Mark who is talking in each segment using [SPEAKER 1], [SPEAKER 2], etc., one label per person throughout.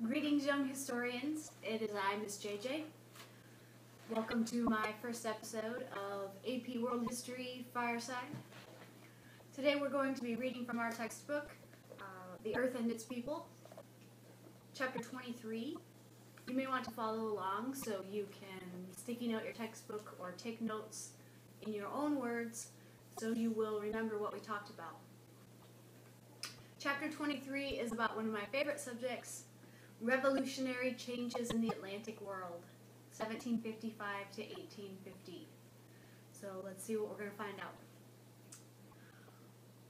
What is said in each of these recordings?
[SPEAKER 1] Greetings, young historians. It is I, Ms.JJ. Welcome to my first episode of AP World History Fireside. Today we're going to be reading from our textbook, The Earth and Its People, Chapter 23. You may want to follow along so you can sticky note your textbook or take notes in your own words so you will remember what we talked about. Chapter 23 is about one of my favorite subjects, revolutionary changes in the Atlantic world, 1755 to 1850. So let's see what we're going to find out.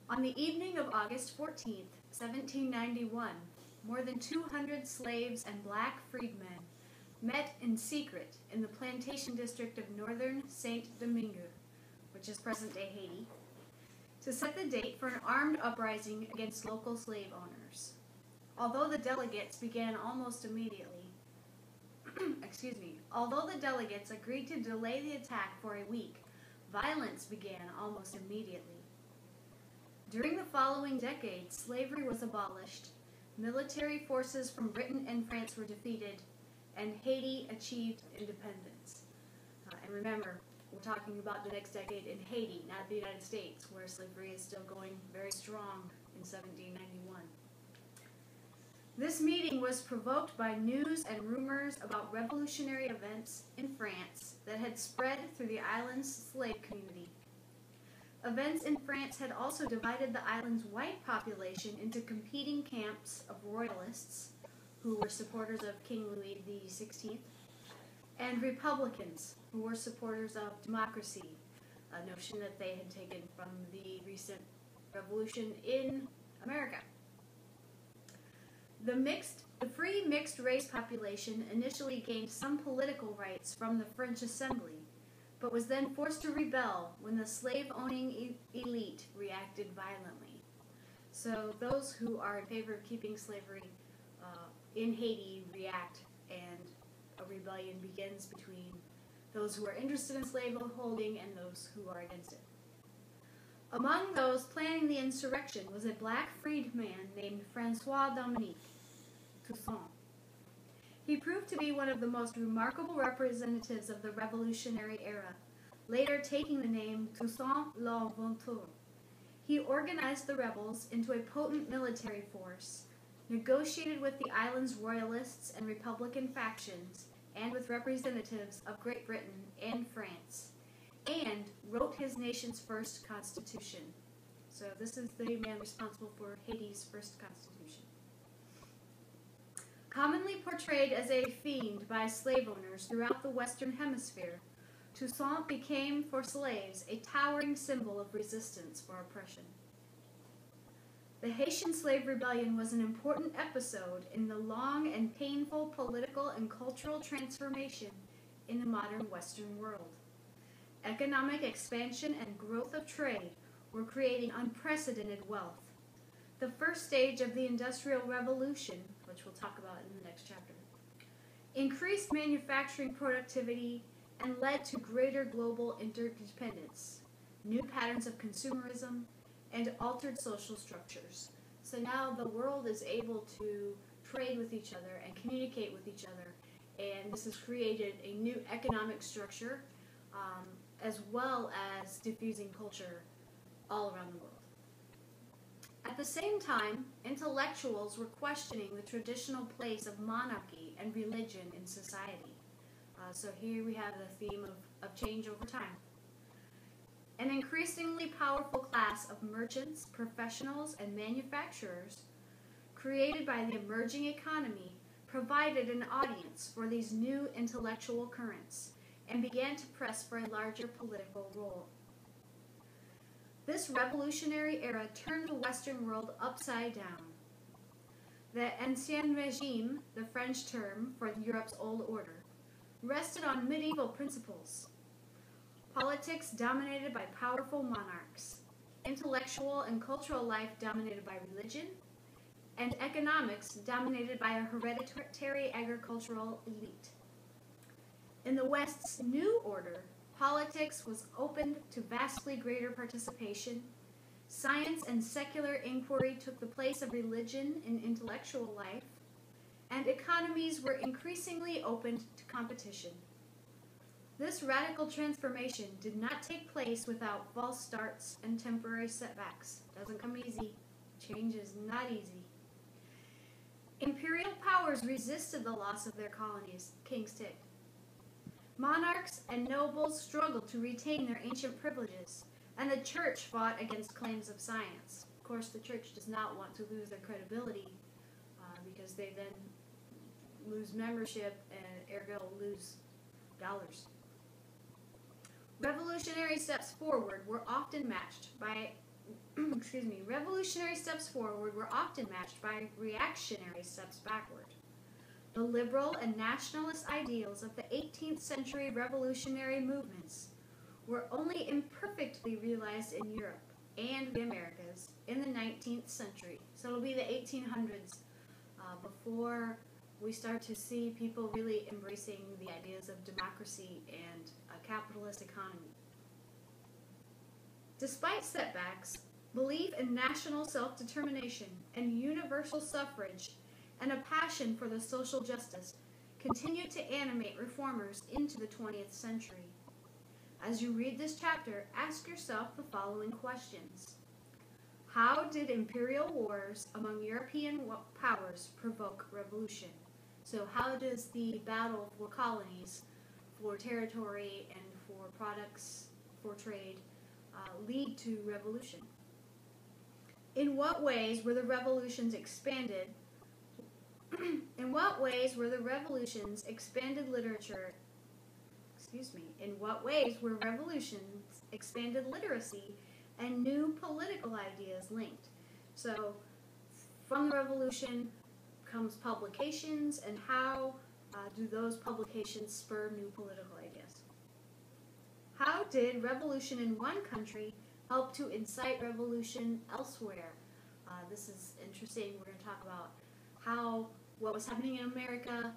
[SPEAKER 1] On the evening of August 14th, 1791, more than 200 slaves and black freedmen met in secret in the plantation district of northern Saint Domingue, which is present-day Haiti, to set the date for an armed uprising against local slave owners. Although the delegates agreed to delay the attack for a week, violence began almost immediately. During the following decade, slavery was abolished, military forces from Britain and France were defeated, and Haiti achieved independence. And remember, we're talking about the next decade in Haiti, not the United States, where slavery is still going very strong in 1791. This meeting was provoked by news and rumors about revolutionary events in France that had spread through the island's slave community. Events in France had also divided the island's white population into competing camps of royalists, who were supporters of King Louis XVI, and Republicans, who were supporters of democracy, a notion that they had taken from the recent revolution in America. The free mixed-race population initially gained some political rights from the French Assembly, but was then forced to rebel when the slave-owning elite reacted violently. So those who are in favor of keeping slavery in Haiti react, and a rebellion begins between those who are interested in slaveholding and those who are against it. Among those planning the insurrection was a black freedman named Francois Dominique Toussaint. He proved to be one of the most remarkable representatives of the Revolutionary era, later taking the name Toussaint l'Inventeur. He organized the rebels into a potent military force, negotiated with the island's royalists and republican factions, and with representatives of Great Britain and France, and wrote his nation's first constitution. So this is the man responsible for Haiti's first constitution. Commonly portrayed as a fiend by slave owners throughout the Western Hemisphere, Toussaint became, for slaves, a towering symbol of resistance for oppression. The Haitian slave rebellion was an important episode in the long and painful political and cultural transformation in the modern Western world. Economic expansion and growth of trade were creating unprecedented wealth. The first stage of the Industrial Revolution, which we'll talk about in the next chapter, increased manufacturing productivity and led to greater global interdependence, new patterns of consumerism, and altered social structures. So now the world is able to trade with each other and communicate with each other, and this has created a new economic structure as well as diffusing culture all around the world. At the same time, intellectuals were questioning the traditional place of monarchy and religion in society. So here we have the theme of change over time. An increasingly powerful class of merchants, professionals, and manufacturers, created by the emerging economy, provided an audience for these new intellectual currents and began to press for a larger political role. This revolutionary era turned the Western world upside down. The Ancien Régime, the French term for Europe's old order, rested on medieval principles. Politics dominated by powerful monarchs, intellectual and cultural life dominated by religion, and economics dominated by a hereditary agricultural elite. In the West's new order, politics was opened to vastly greater participation, science and secular inquiry took the place of religion in intellectual life, and economies were increasingly opened to competition. This radical transformation did not take place without false starts and temporary setbacks. Doesn't come easy. Change is not easy. Imperial powers resisted the loss of their colonies, kings did. Monarchs and nobles struggled to retain their ancient privileges, and the church fought against claims of science. Of course, the church does not want to lose their credibility because they then lose membership and ergo lose dollars. Revolutionary steps forward were often matched by reactionary steps backward. The liberal and nationalist ideals of the 18th century revolutionary movements were only imperfectly realized in Europe and the Americas in the 19th century. So it'll be the 1800s before we start to see people really embracing the ideas of democracy and a capitalist economy. Despite setbacks, belief in national self-determination and universal suffrage and a passion for the social justice continued to animate reformers into the 20th century. As you read this chapter, ask yourself the following questions. How did imperial wars among European powers provoke revolution? So how does the battle for colonies, for territory, and for products, for trade, lead to revolution? In what ways were the revolutions expanded? In what ways were the revolutions expanded literature? In what ways were revolutions expanded literacy and new political ideas linked? So, from the revolution comes publications, and how do those publications spur new political ideas? How did revolution in one country help to incite revolution elsewhere? This is interesting. We're going to talk about how what was happening in America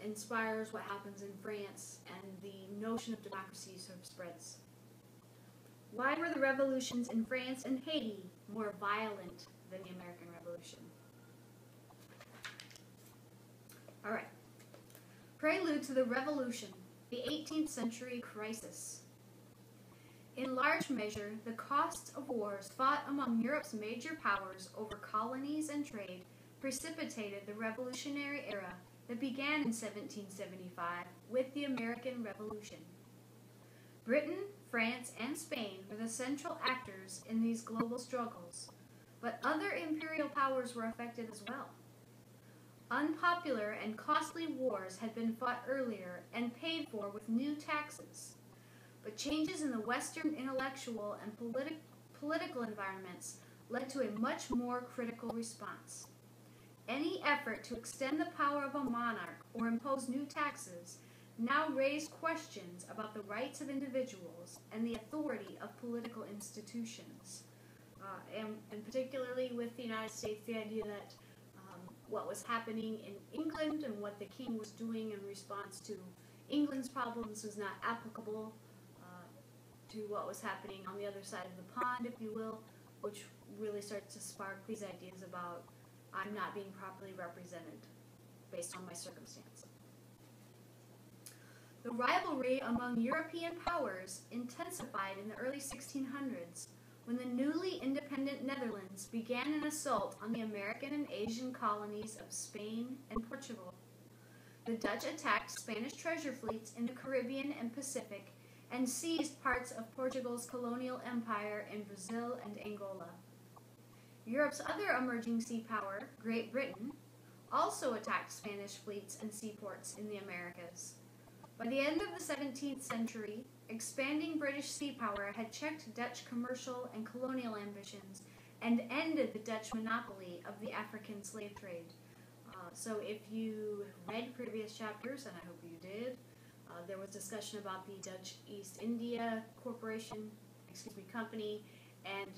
[SPEAKER 1] inspires what happens in France, and the notion of democracy sort of spreads. Why were the revolutions in France and Haiti more violent than the American Revolution? All right. Prelude to the Revolution, the 18th century crisis. In large measure, the cost of wars fought among Europe's major powers over colonies and trade precipitated the revolutionary era that began in 1775 with the American Revolution. Britain, France, and Spain were the central actors in these global struggles, but other imperial powers were affected as well. Unpopular and costly wars had been fought earlier and paid for with new taxes, but changes in the Western intellectual and political environments led to a much more critical response. Any effort to extend the power of a monarch or impose new taxes now raised questions about the rights of individuals and the authority of political institutions. And particularly with the United States, the idea that what was happening in England and what the king was doing in response to England's problems was not applicable to what was happening on the other side of the pond, if you will, which really starts to spark these ideas about I'm not being properly represented based on my circumstance. The rivalry among European powers intensified in the early 1600s when the newly independent Netherlands began an assault on the American and Asian colonies of Spain and Portugal. The Dutch attacked Spanish treasure fleets in the Caribbean and Pacific and seized parts of Portugal's colonial empire in Brazil and Angola. Europe's other emerging sea power, Great Britain, also attacked Spanish fleets and seaports in the Americas. By the end of the 17th century, expanding British sea power had checked Dutch commercial and colonial ambitions and ended the Dutch monopoly of the African slave trade. So if you read previous chapters, and I hope you did, there was discussion about the Dutch East India Company, and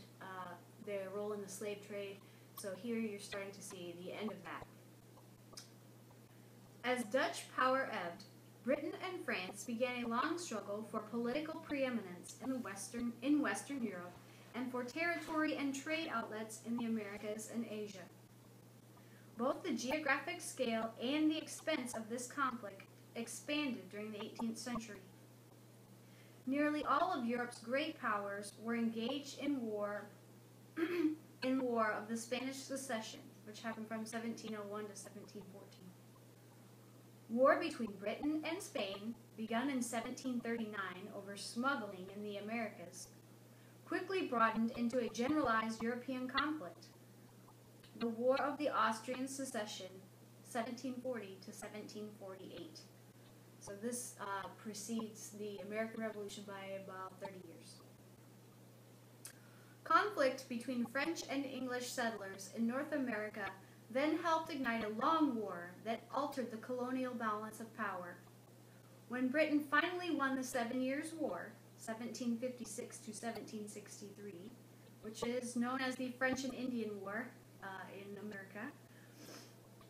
[SPEAKER 1] their role in the slave trade. So here you're starting to see the end of that. As Dutch power ebbed, Britain and France began a long struggle for political preeminence in Western Europe and for territory and trade outlets in the Americas and Asia. Both the geographic scale and the expense of this conflict expanded during the 18th century. Nearly all of Europe's great powers were engaged in war of the Spanish Succession, which happened from 1701 to 1714. War between Britain and Spain, begun in 1739 over smuggling in the Americas, quickly broadened into a generalized European conflict. The War of the Austrian Succession, 1740 to 1748. So this precedes the American Revolution by about 30 years. Conflict between French and English settlers in North America then helped ignite a long war that altered the colonial balance of power. When Britain finally won the 7 Years' War, 1756 to 1763, which is known as the French and Indian War in America,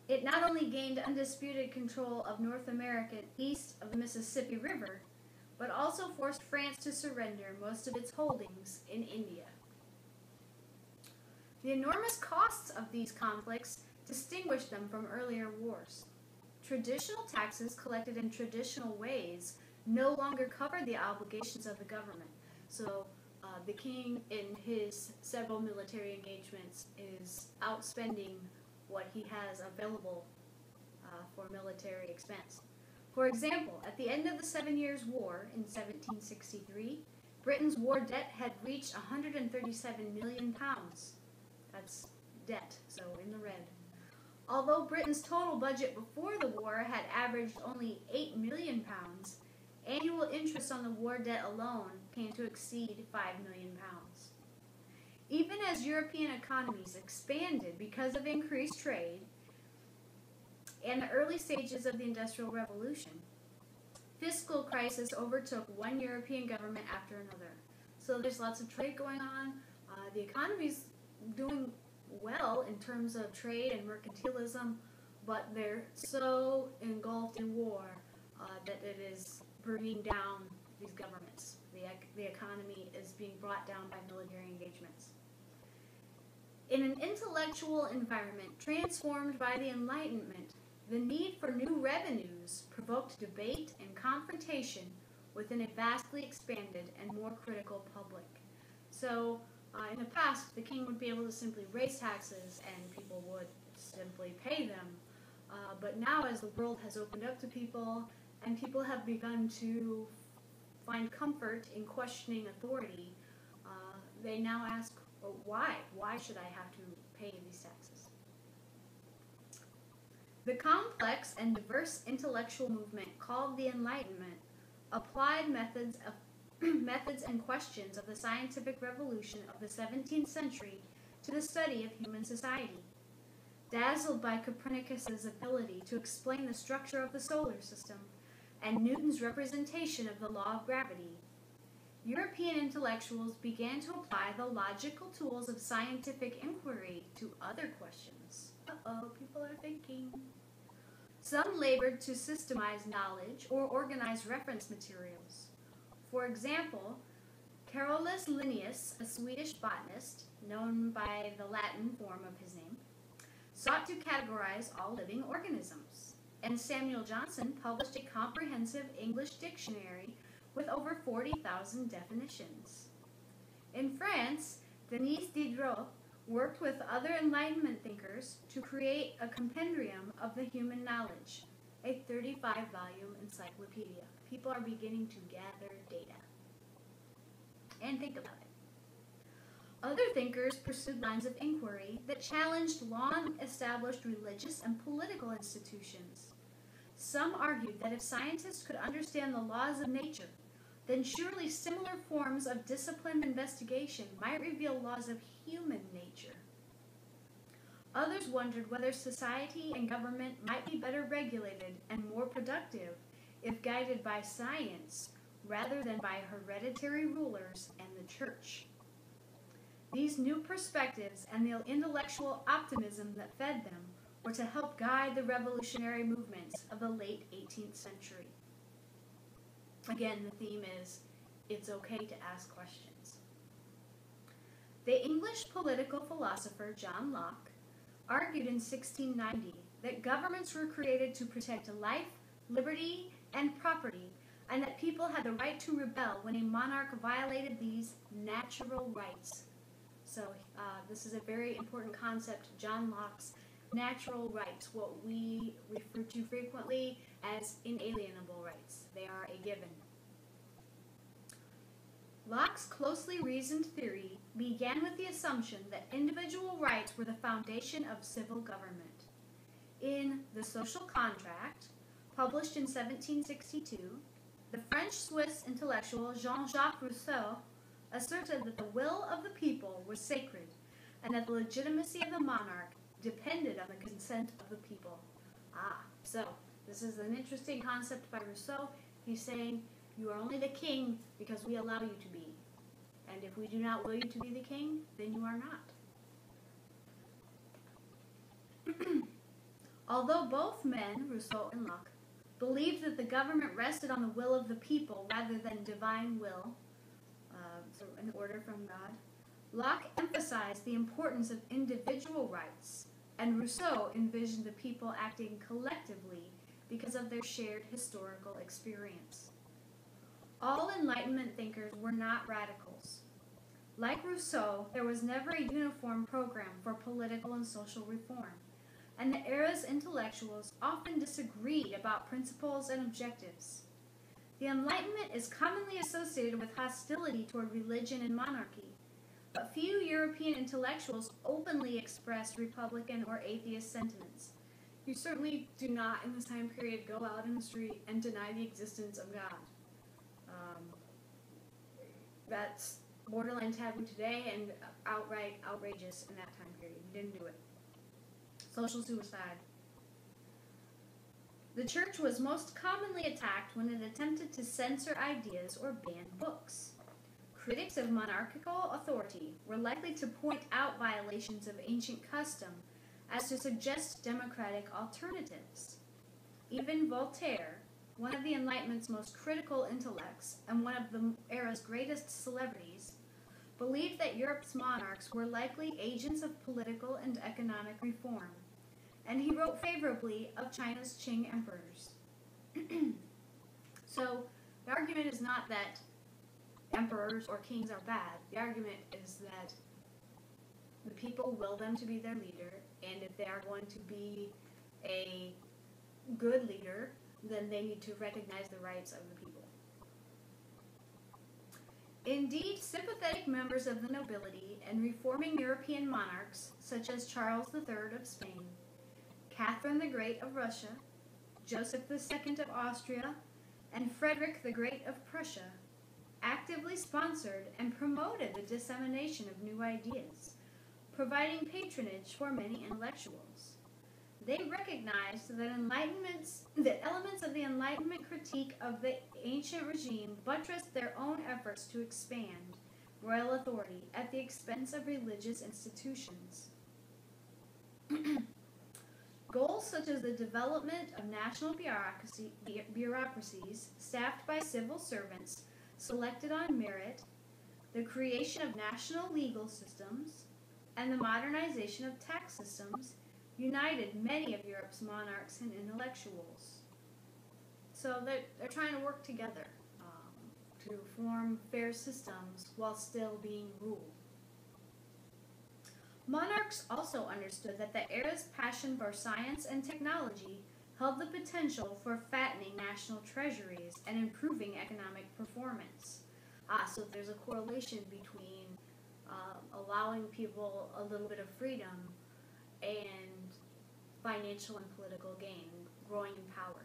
[SPEAKER 1] it not only gained undisputed control of North America east of the Mississippi River, but also forced France to surrender most of its holdings in India. The enormous costs of these conflicts distinguished them from earlier wars. Traditional taxes collected in traditional ways no longer covered the obligations of the government. So the king, in his several military engagements, is outspending what he has available for military expense. For example, at the end of the 7 Years' War in 1763, Britain's war debt had reached 137 million pounds. That's debt, so in the red. Although Britain's total budget before the war had averaged only 8 million pounds, annual interest on the war debt alone came to exceed 5 million pounds. Even as European economies expanded because of increased trade and the early stages of the Industrial Revolution, fiscal crisis overtook one European government after another. So there's lots of trade going on. The economy's doing well in terms of trade and mercantilism, but they're so engulfed in war that it is bringing down these governments. The economy is being brought down by military engagements. In an intellectual environment transformed by the Enlightenment, the need for new revenues provoked debate and confrontation within a vastly expanded and more critical public. So, in the past, the king would be able to simply raise taxes and people would simply pay them. But now, as the world has opened up to people and people have begun to find comfort in questioning authority, they now ask, well, why? Why should I have to pay these taxes? The complex and diverse intellectual movement called the Enlightenment applied methods and questions of the scientific revolution of the 17th century to the study of human society. Dazzled by Copernicus's ability to explain the structure of the solar system and Newton's representation of the law of gravity, European intellectuals began to apply the logical tools of scientific inquiry to other questions. People are thinking. Some labored to systemize knowledge or organize reference materials. For example, Carolus Linnaeus, a Swedish botanist, known by the Latin form of his name, sought to categorize all living organisms, and Samuel Johnson published a comprehensive English dictionary with over 40,000 definitions. In France, Denis Diderot worked with other Enlightenment thinkers to create a compendium of the human knowledge, a 35-volume encyclopedia. People are beginning to gather data. And think about it. Other thinkers pursued lines of inquiry that challenged long-established religious and political institutions. Some argued that if scientists could understand the laws of nature, then surely similar forms of disciplined investigation might reveal laws of human nature. Others wondered whether society and government might be better regulated and more productive if guided by science rather than by hereditary rulers and the church. These new perspectives and the intellectual optimism that fed them were to help guide the revolutionary movements of the late 18th century. Again, the theme is, it's okay to ask questions. The English political philosopher John Locke argued in 1690 that governments were created to protect life, liberty, and property, and that people had the right to rebel when a monarch violated these natural rights. So this is a very important concept, John Locke's natural rights, what we refer to frequently as inalienable rights. They are a given. Locke's closely reasoned theory began with the assumption that individual rights were the foundation of civil government. In The Social Contract, published in 1762, the French-Swiss intellectual Jean-Jacques Rousseau asserted that the will of the people was sacred and that the legitimacy of the monarch depended on the consent of the people. So this is an interesting concept by Rousseau. He's saying you are only the king because we allow you to be. And if we do not will you to be the king, then you are not. Although both men, Rousseau and Locke, believed that the government rested on the will of the people rather than divine will, so an order from God, Locke emphasized the importance of individual rights, and Rousseau envisioned the people acting collectively because of their shared historical experience. All Enlightenment thinkers were not radicals. Like Rousseau, there was never a uniform program for political and social reform, and the era's intellectuals often disagreed about principles and objectives. The Enlightenment is commonly associated with hostility toward religion and monarchy, but few European intellectuals openly expressed Republican or atheist sentiments. You certainly do not, in this time period, go out in the street and deny the existence of God. That's borderline taboo today and outright outrageous in that time period. You didn't do it. Social suicide. The church was most commonly attacked when it attempted to censor ideas or ban books. Critics of monarchical authority were likely to point out violations of ancient custom as to suggest democratic alternatives. Even Voltaire, one of the Enlightenment's most critical intellects and one of the era's greatest celebrities, believed that Europe's monarchs were likely agents of political and economic reform, and he wrote favorably of China's Qing emperors. So, the argument is not that emperors or kings are bad. The argument is that the people will them to be their leader, and if they are going to be a good leader, then they need to recognize the rights of the people. Indeed, sympathetic members of the nobility and reforming European monarchs, such as Charles III of Spain, Catherine the Great of Russia, Joseph II of Austria, and Frederick the Great of Prussia, actively sponsored and promoted the dissemination of new ideas, providing patronage for many intellectuals. They recognized that elements of the Enlightenment critique of the ancient regime buttressed their own efforts to expand royal authority at the expense of religious institutions. Goals such as the development of national bureaucracies staffed by civil servants selected on merit, the creation of national legal systems, and the modernization of tax systems united many of Europe's monarchs and intellectuals. So they're trying to work together to form fair systems while still being ruled. Monarchs also understood that the era's passion for science and technology held the potential for fattening national treasuries and improving economic performance. So there's a correlation between allowing people a little bit of freedom and financial and political gain, growing in power.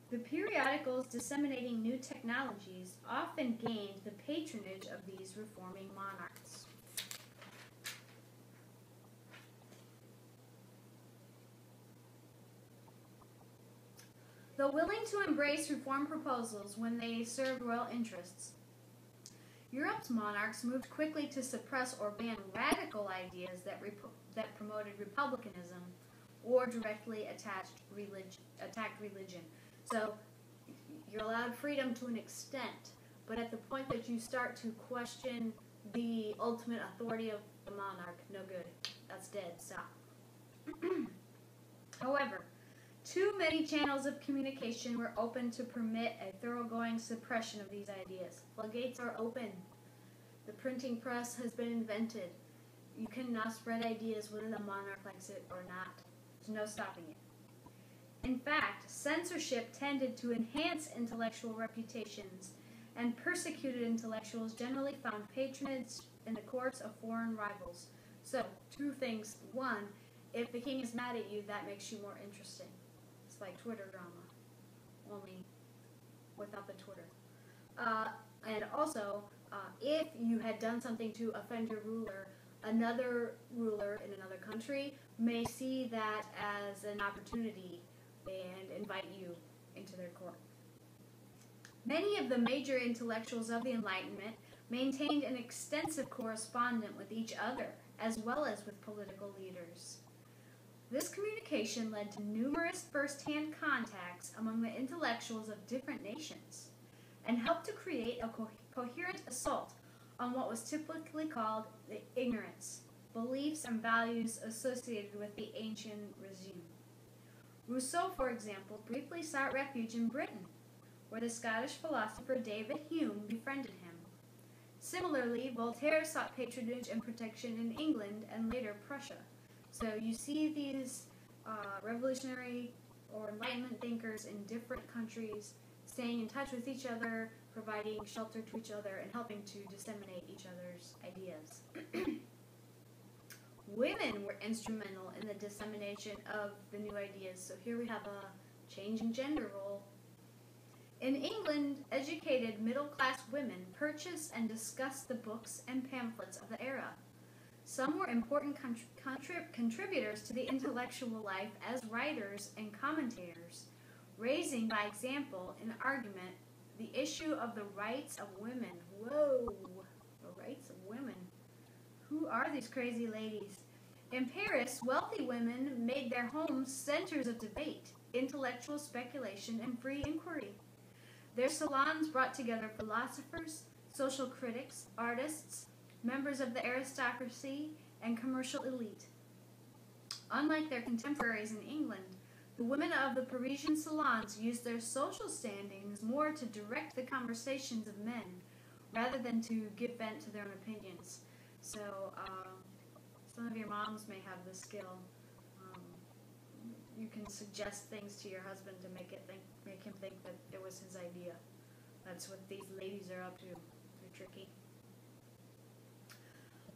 [SPEAKER 1] The periodicals disseminating new technologies often gained the patronage of these reforming monarchs. Though willing to embrace reform proposals when they served royal interests, Europe's monarchs moved quickly to suppress or ban radical ideas that promoted republicanism or directly attacked religion. So you're allowed freedom to an extent, but at the point that you start to question the ultimate authority of The monarch, no good. That's dead. Stop. However, too many channels of communication were open to permit a thoroughgoing suppression of these ideas. Floodgates are open. The printing press has been invented. You can now spread ideas whether the monarch likes it or not. There's no stopping it. In fact, censorship tended to enhance intellectual reputations, and persecuted intellectuals generally found patronage in the courts of foreign rivals. So, two things. One, if the king is mad at you, that makes you more interesting. It's like Twitter drama, only without the Twitter. And also, if you had done something to offend your ruler, another ruler in another country may see that as an opportunity and invite you into their court. Many of the major intellectuals of the Enlightenment maintained an extensive correspondence with each other, as well as with political leaders. This communication led to numerous first-hand contacts among the intellectuals of different nations, and helped to create a coherent assault on what was typically called the ignorance, beliefs, and values associated with the ancient regime. Rousseau, for example, briefly sought refuge in Britain, where the Scottish philosopher David Hume befriended him. Similarly, Voltaire sought patronage and protection in England and later Prussia. So you see these revolutionary or Enlightenment thinkers in different countries staying in touch with each other, providing shelter to each other, and helping to disseminate each other's ideas. Women were instrumental in the dissemination of the new ideas, so here we have a change in gender role. In England, educated middle-class women purchased and discussed the books and pamphlets of the era. Some were important contributors to the intellectual life as writers and commentators, raising by example in argument the issue of the rights of women. Whoa, the rights of women. Who are these crazy ladies? In Paris, wealthy women made their homes centers of debate, intellectual speculation, and free inquiry. Their salons brought together philosophers, social critics, artists, members of the aristocracy, and commercial elite. Unlike their contemporaries in England, the women of the Parisian salons used their social standings more to direct the conversations of men, rather than to give vent to their own opinions. So, some of your moms may have this skill. You can suggest things to your husband to make him think that it was his idea. That's what these ladies are up to. They're tricky.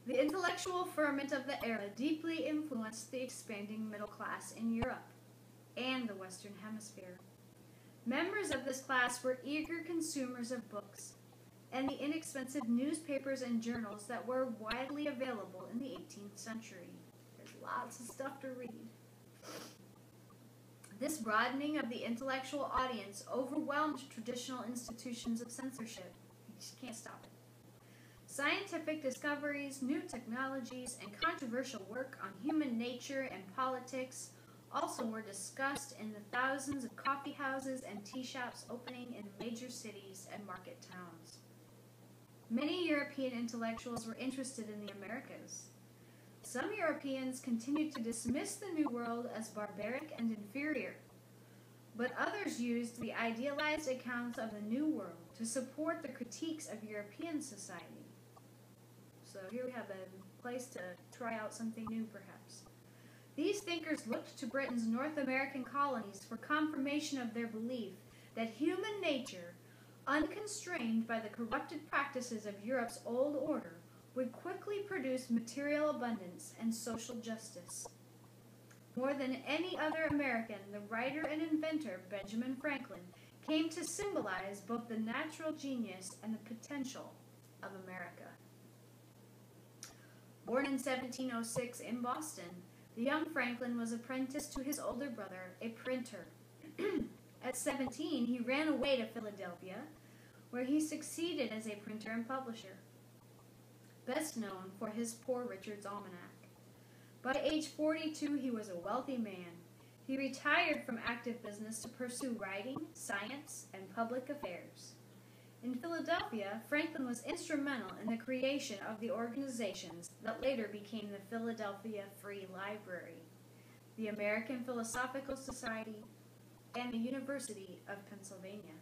[SPEAKER 1] The intellectual ferment of the era deeply influenced the expanding middle class in Europe and the Western Hemisphere. Members of this class were eager consumers of books and the inexpensive newspapers and journals that were widely available in the 18th century. There's lots of stuff to read. This broadening of the intellectual audience overwhelmed traditional institutions of censorship. You just can't stop it. Scientific discoveries, new technologies, and controversial work on human nature and politics also were discussed in the thousands of coffee houses and tea shops opening in major cities and market towns. Many European intellectuals were interested in the Americas. Some Europeans continued to dismiss the New World as barbaric and inferior, but others used the idealized accounts of the New World to support the critiques of European society. So here we have a place to try out something new, perhaps. These thinkers looked to Britain's North American colonies for confirmation of their belief that human nature, unconstrained by the corrupted practices of Europe's old order, would quickly produce material abundance and social justice. More than any other American, the writer and inventor Benjamin Franklin came to symbolize both the natural genius and the potential of America. Born in 1706 in Boston, the young Franklin was apprenticed to his older brother, a printer. At 17, he ran away to Philadelphia, where he succeeded as a printer and publisher, best known for his Poor Richard's Almanac. By age 42, he was a wealthy man. He retired from active business to pursue writing, science, and public affairs. In Philadelphia, Franklin was instrumental in the creation of the organizations that later became the Philadelphia Free Library, the American Philosophical Society, and the University of Pennsylvania.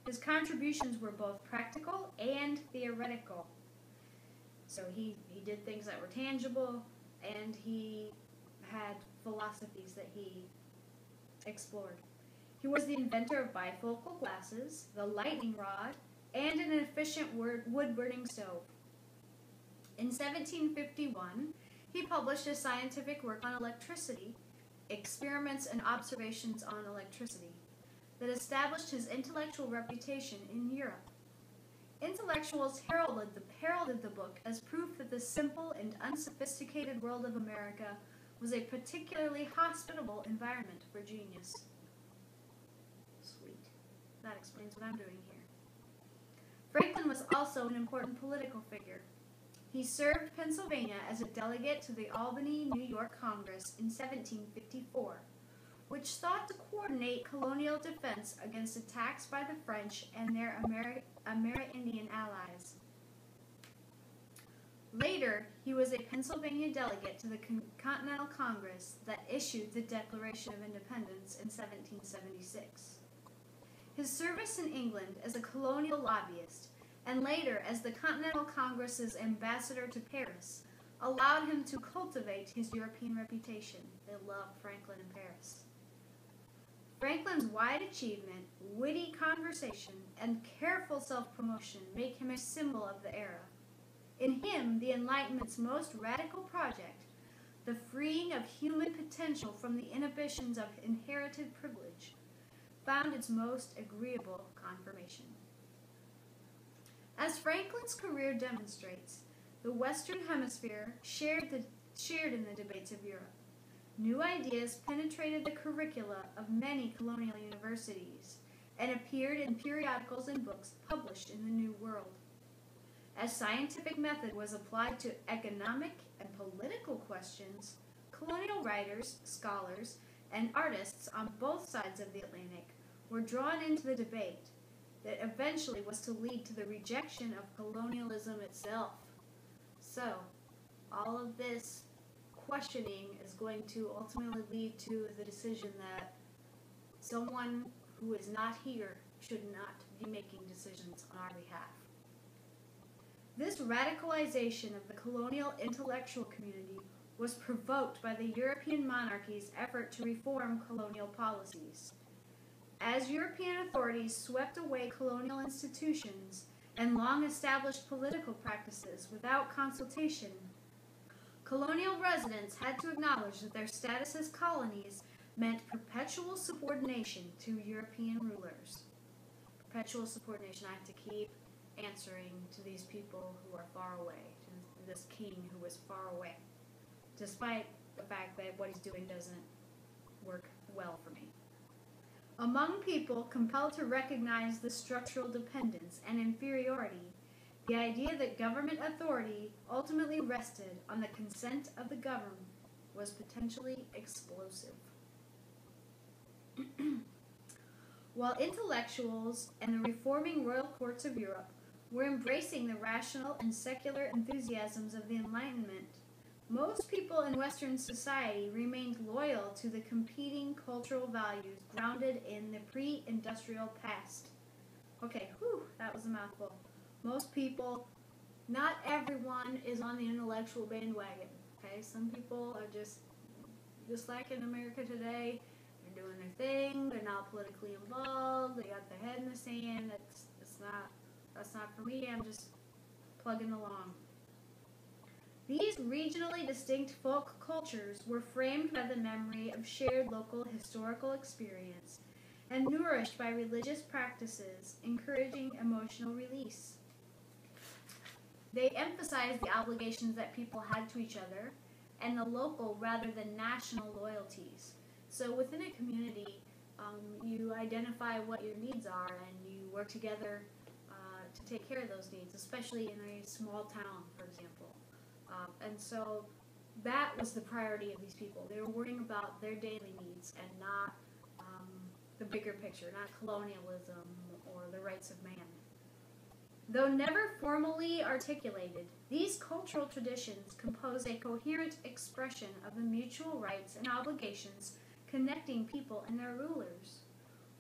[SPEAKER 1] His contributions were both practical and theoretical. So he did things that were tangible, and he had philosophies that he explored. He was the inventor of bifocal glasses, the lightning rod, and an efficient wood-burning stove. In 1751, he published a scientific work on electricity, Experiments and Observations on Electricity, that established his intellectual reputation in Europe. Intellectuals heralded the book as proof that the simple and unsophisticated world of America was a particularly hospitable environment for genius. Sweet. That explains what I'm doing here. Franklin was also an important political figure. He served Pennsylvania as a delegate to the Albany, New York Congress in 1754, which sought to coordinate colonial defense against attacks by the French and their Amerindian allies. Later, he was a Pennsylvania delegate to the Continental Congress that issued the Declaration of Independence in 1776. His service in England as a colonial lobbyist, and later as the Continental Congress's ambassador to Paris, allowed him to cultivate his European reputation. They loved Franklin in Paris. Franklin's wide achievement, witty conversation, and careful self-promotion make him a symbol of the era. In him, the Enlightenment's most radical project, the freeing of human potential from the inhibitions of inherited privilege, found its most agreeable confirmation. As Franklin's career demonstrates, the Western Hemisphere shared in the debates of Europe. New ideas penetrated the curricula of many colonial universities and appeared in periodicals and books published in the New World. As scientific method was applied to economic and political questions, colonial writers, scholars, and artists on both sides of the Atlantic were drawn into the debate that eventually was to lead to the rejection of colonialism itself. So, all of this questioning is going to ultimately lead to the decision that someone who is not here should not be making decisions on our behalf. This radicalization of the colonial intellectual community was provoked by the European monarchies' effort to reform colonial policies. As European authorities swept away colonial institutions and long-established political practices without consultation, colonial residents had to acknowledge that their status as colonies meant perpetual subordination to European rulers. Perpetual subordination. I have to keep answering to these people who are far away, to this king who is far away, despite the fact that what he's doing doesn't work well for me. Among people compelled to recognize the structural dependence and inferiority, the idea that government authority ultimately rested on the consent of the governed was potentially explosive. While intellectuals and the reforming royal courts of Europe were embracing the rational and secular enthusiasms of the Enlightenment, most people in Western society remained loyal to the competing cultural values grounded in the pre-industrial past. Okay, that was a mouthful. Most people, not everyone is on the intellectual bandwagon. Okay, some people are just like in America today. They're doing their thing. They're not politically involved. They got their head in the sand. That's not for me. I'm just plugging along. These regionally distinct folk cultures were framed by the memory of shared local historical experience and nourished by religious practices encouraging emotional release. They emphasized the obligations that people had to each other and the local rather than national loyalties. So within a community, you identify what your needs are and you work together to take care of those needs, especially in a small town, for example. And so that was the priority of these people. They were worrying about their daily needs and not the bigger picture, not colonialism or the rights of man. Though never formally articulated, these cultural traditions compose a coherent expression of the mutual rights and obligations connecting people and their rulers.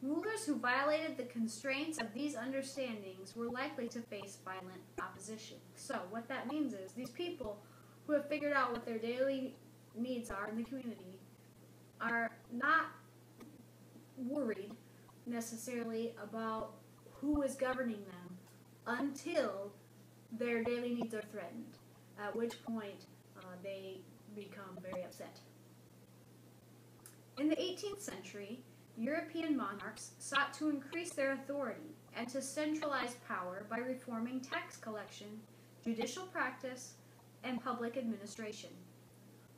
[SPEAKER 1] Rulers who violated the constraints of these understandings were likely to face violent opposition. So what that means is these people who have figured out what their daily needs are in the community are not worried necessarily about who is governing them until their daily needs are threatened, at which point they become very upset. In the 18th century, European monarchs sought to increase their authority and to centralize power by reforming tax collection, judicial practice, and public administration.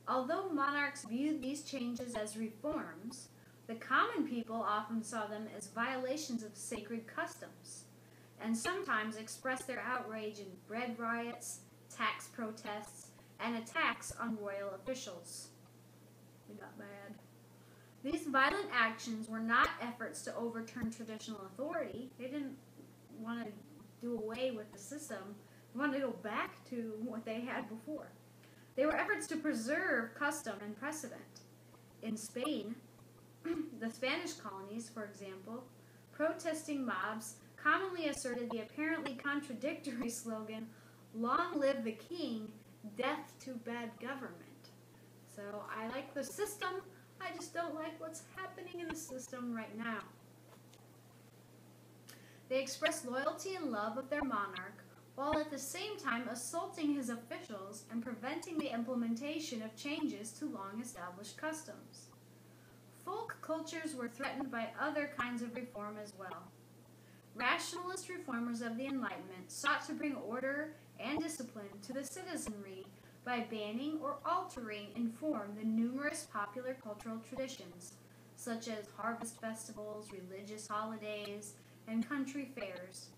[SPEAKER 1] Although monarchs viewed these changes as reforms, the common people often saw them as violations of sacred customs, and sometimes expressed their outrage in bread riots, tax protests, and attacks on royal officials. They got mad. These violent actions were not efforts to overturn traditional authority. They didn't want to do away with the system. They wanted to go back to what they had before. They were efforts to preserve custom and precedent. In Spain, the Spanish colonies, for example, protesting mobs commonly asserted the apparently contradictory slogan, "Long live the king, death to bad government." So I like the system, I just don't like what's happening in the system right now. They expressed loyalty and love of their monarch, while at the same time assaulting his officials and preventing the implementation of changes to long-established customs. Folk cultures were threatened by other kinds of reform as well. Rationalist reformers of the Enlightenment sought to bring order and discipline to the citizenry by banning or altering in form the numerous popular cultural traditions, such as harvest festivals, religious holidays, and country fairs,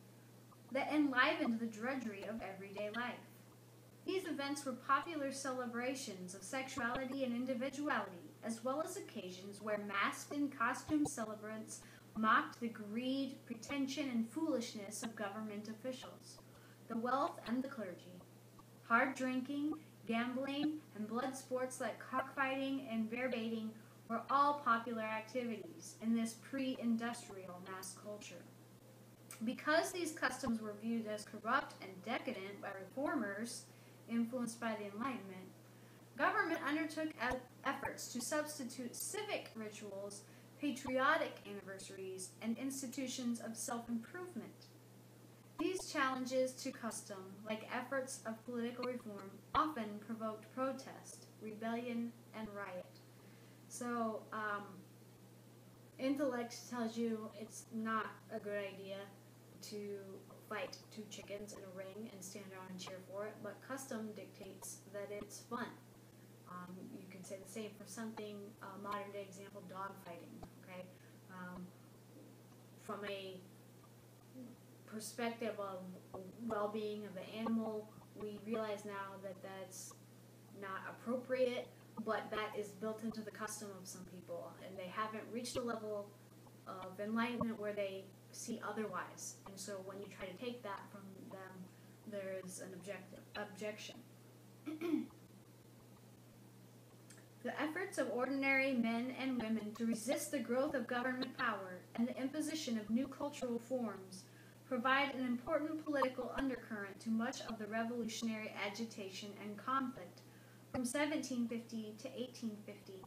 [SPEAKER 1] that enlivened the drudgery of everyday life. These events were popular celebrations of sexuality and individuality, as well as occasions where masked and costumed celebrants mocked the greed, pretension, and foolishness of government officials, the wealth, and the clergy. Hard drinking, gambling, and blood sports like cockfighting and bear baiting were all popular activities in this pre-industrial mass culture. Because these customs were viewed as corrupt and decadent by reformers influenced by the Enlightenment, government undertook efforts to substitute civic rituals, patriotic anniversaries, and institutions of self-improvement. These challenges to custom, like efforts of political reform, often provoked protest, rebellion, and riot. So, intellect tells you it's not a good idea to fight two chickens in a ring and stand around and cheer for it, but custom dictates that it's fun. You can say the same for something, modern day example, dog fighting, okay? From a perspective of well-being of the animal, we realize now that that's not appropriate, but that is built into the custom of some people, and they haven't reached a level of enlightenment where they see otherwise. And so when you try to take that from them, there is an objection. The efforts of ordinary men and women to resist the growth of government power and the imposition of new cultural forms provide an important political undercurrent to much of the revolutionary agitation and conflict from 1750 to 1850.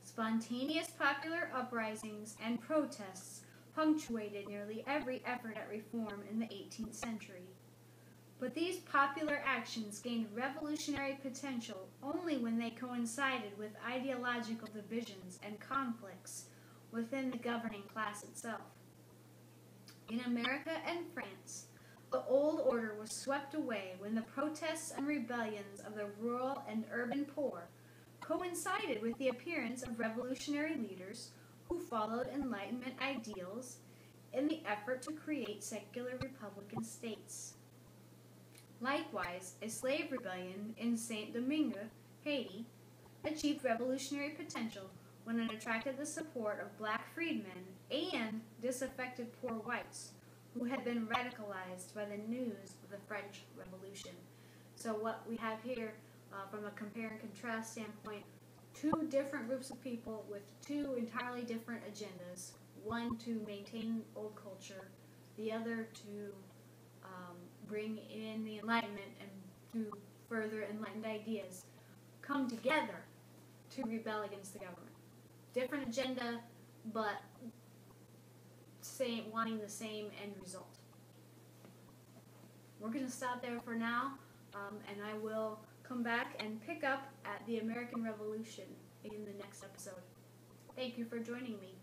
[SPEAKER 1] Spontaneous popular uprisings and protests punctuated nearly every effort at reform in the 18th century. But these popular actions gained revolutionary potential only when they coincided with ideological divisions and conflicts within the governing class itself. In America and France, the old order was swept away when the protests and rebellions of the rural and urban poor coincided with the appearance of revolutionary leaders who followed Enlightenment ideals in the effort to create secular republican states. Likewise, a slave rebellion in Saint Domingue, Haiti, achieved revolutionary potential when it attracted the support of black freedmen and disaffected poor whites who had been radicalized by the news of the French Revolution. So what we have here, from a compare and contrast standpoint, two different groups of people with two entirely different agendas. One to maintain old culture, the other to bring in the Enlightenment and to further enlightened ideas, come together to rebel against the government. Different agenda, but wanting the same end result. We're going to stop there for now, and I will come back and pick up at the American Revolution in the next episode. Thank you for joining me.